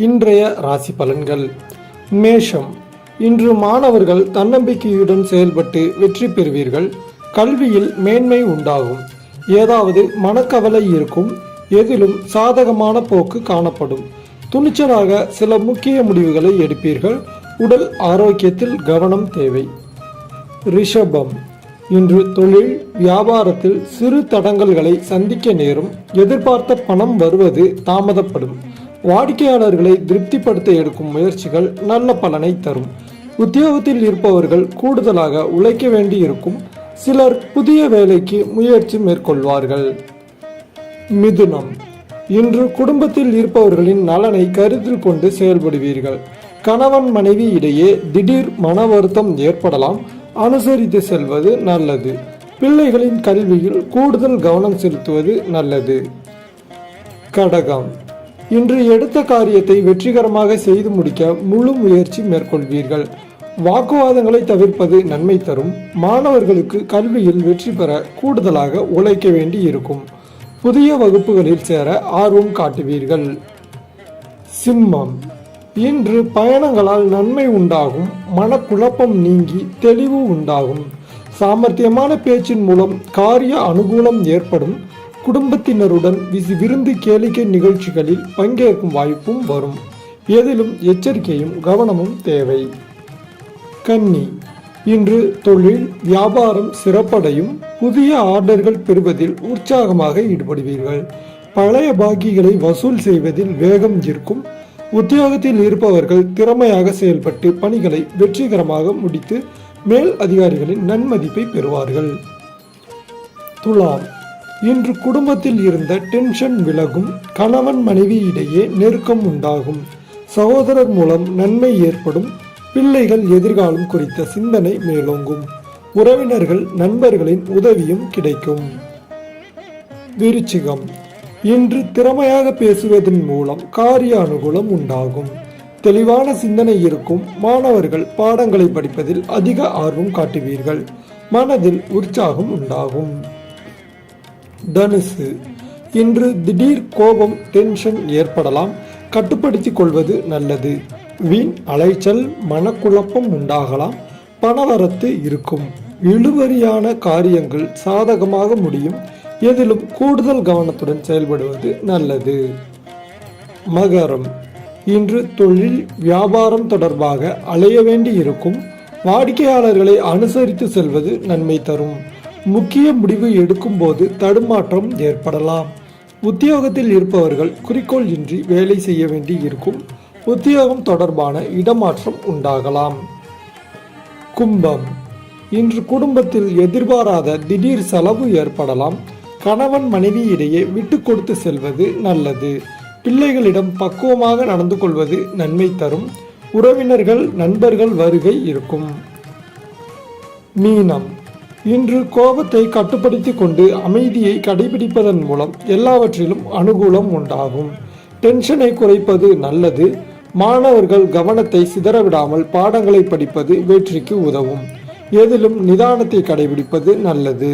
இன்றைய ராசி பலன்கள். மேஷம். இன்று மாணவர்கள் தன்னம்பிக்கையுடன் செயல்பட்டு வெற்றி பெறுவீர்கள். கல்வியில் மேன்மை உண்டாகும். ஏதாவது மனக்கவலை இருக்கும். எதிலும் சாதகமான போக்கு காணப்படும். துணிச்சலாக சில முக்கிய முடிவுகளை எடுப்பீர்கள். உடல் ஆரோக்கியத்தில் கவனம் தேவை. ரிஷபம். இன்று தொழில் வியாபாரத்தில் சிறு தடங்கல்களை சந்திக்க நேரும். எதிர்பார்த்த பணம் வருவது தாமதப்படும். வாடிக்கையாளர்களை திருப்திப்படுத்த எடுக்கும் முயற்சிகள் நல்ல பலனை தரும். உத்தியோகத்தில் இருப்பவர்கள் கூடுதலாக உழைக்க வேண்டியிருக்கும். சிலர் புதிய வேலைக்கு முயற்சி மேற்கொள்வார்கள். மிதுனம். இன்று குடும்பத்தில் இருப்பவர்களின் நலனை கருத்தில் கொண்டு செயல்படுவீர்கள். கணவன் மனைவி இடையே திடீர் மன வருத்தம் ஏற்படலாம். அனுசரித்து செல்வது நல்லது. பிள்ளைகளின் கல்வியில் கூடுதல் கவனம் செலுத்துவது நல்லது. கடகம். இன்று எடுத்த காரியத்தை வெற்றிகரமாக செய்து முடிக்க முழு முயற்சி மேற்கொள்வீர்கள். வாக்குவாதங்களை தவிர்ப்பது நன்மை தரும். மாணவர்களுக்கு கல்வியில் வெற்றி பெற கூடுதலாக உழைக்க வேண்டி இருக்கும். புதிய வகுப்புகளில் சேர ஆர்வம் காட்டுவீர்கள். சிம்மம். இன்று பயணங்களால் நன்மை உண்டாகும். மனக்குழப்பம் நீங்கி தெளிவு உண்டாகும். சாமர்த்தியமான பேச்சின் மூலம் காரிய அனுகூலம் ஏற்படும். குடும்பத்தினருடன் விருந்து கேளிக்கை நிகழ்ச்சிகளில் பங்கேற்கும் வாய்ப்பும் வரும். எதிலும் எச்சரிக்கையும் கவனமும் தேவை. கன்னி. இன்று தொழில் வியாபாரம் சிறப்படையும். புதிய ஆர்டர்கள் பெறுவதில் உற்சாகமாக ஈடுபடுவீர்கள். பழைய பாக்கிகளை வசூல் செய்வதில் வேகம் இருக்கும். உத்தியோகத்தில் இருப்பவர்கள் திறமையாக செயல்பட்டு பணிகளை வெற்றிகரமாக முடித்து மேல் அதிகாரிகளின் நன்மதிப்பை பெறுவார்கள். துலாம். இன்று குடும்பத்தில் இருந்த டென்ஷன் விலகும். கணவன் மனைவி இடையே நெருக்கம் உண்டாகும். சகோதரர் மூலம் நன்மை ஏற்படும். பிள்ளைகள் எதிர்காலம் குறித்த சிந்தனை மேலோங்கும். உறவினர்கள் நண்பர்களின் உதவியும் கிடைக்கும். விருச்சிகம். இன்று திறமையாக பேசுவதன் மூலம் காரிய அனுகூலம் உண்டாகும். தெளிவான சிந்தனை இருக்கும். மாணவர்கள் பாடங்களை படிப்பதில் அதிக ஆர்வம் காட்டுவீர்கள். மனதில் உற்சாகம் உண்டாகும். தனுசு. இன்று திடீர் கோபம் டென்ஷன் ஏற்படலாம். கட்டுப்படுத்திக் கொள்வது நல்லது. வீண் அலைச்சல் மனக்குழப்பம் உண்டாகலாம். பணவரத்து இருக்கும். இழுபறியான காரியங்கள் சாதகமாக முடியும். எதிலும் கூடுதல் கவனத்துடன் செயல்படுவது நல்லது. மகரம். இன்று தொழில் வியாபாரம் தொடர்பாக அலைய வேண்டி இருக்கும். வாடிக்கையாளர்களை அனுசரித்து செல்வது நன்மை தரும். முக்கிய முடிவு எடுக்கும் போது தடுமாற்றம் ஏற்படலாம். உத்தியோகத்தில் இருப்பவர்கள் குறிக்கோள் இன்றி வேலை செய்ய வேண்டி இருக்கும். உத்தியோகம் தொடர்பான இடமாற்றம் உண்டாகலாம். கும்பம். இன்று குடும்பத்தில் எதிர்பாராத திடீர் செலவு ஏற்படலாம். கணவன் மனைவி இடையே விட்டு கொடுத்து செல்வது நல்லது. பிள்ளைகளிடம் பக்குவமாக நடந்து கொள்வது நன்மை தரும். உறவினர்கள் நண்பர்கள் வருகை இருக்கும். மீனம். இன்று கோபத்தை கட்டுப்படுத்தி கொண்டு அமைதியை கடைபிடிப்பதன் மூலம் எல்லாவற்றிலும் அனுகூலம் உண்டாகும். டென்ஷனை குறைப்பது நல்லது. மாணவர்கள் கவனத்தை சிதறவிடாமல் பாடங்களை படிப்பது வெற்றிக்கு உதவும். எதிலும் நிதானத்தை கடைபிடிப்பது நல்லது.